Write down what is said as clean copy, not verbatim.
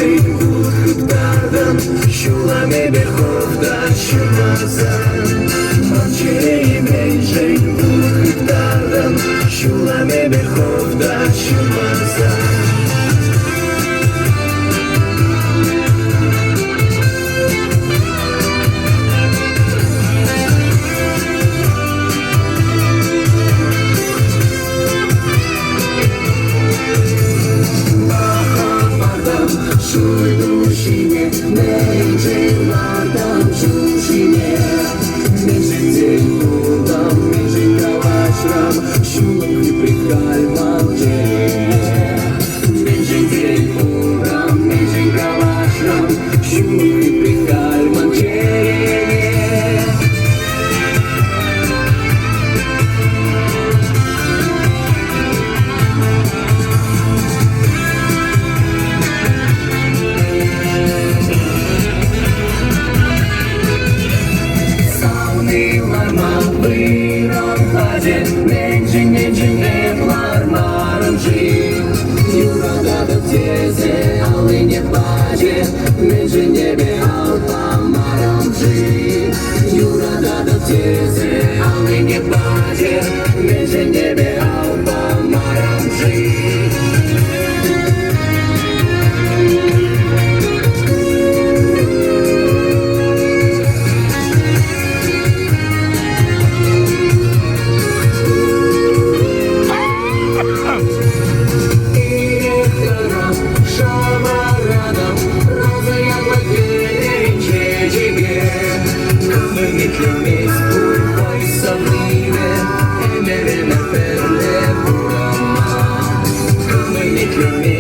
Менжен булхыттардан Шулами берховда шумазан Мамчей менжен булхыттардан Шулами берховда шумазан Шуй душине, менжелардам жушине Менжен день булдам, менжен калашрам Шулым хиприкальмам жере Менжен день булдам, менжен калашрам Шулым хиприкальмам жере Менжен эплар марымжи Юрададып тезе алыне баже Менжен небе алпа марымжи Юрададып тезе алыне баже Менжен небе алпа марымжи Mitlemiş bu oysa mine emerine perle burama. Mitlemiş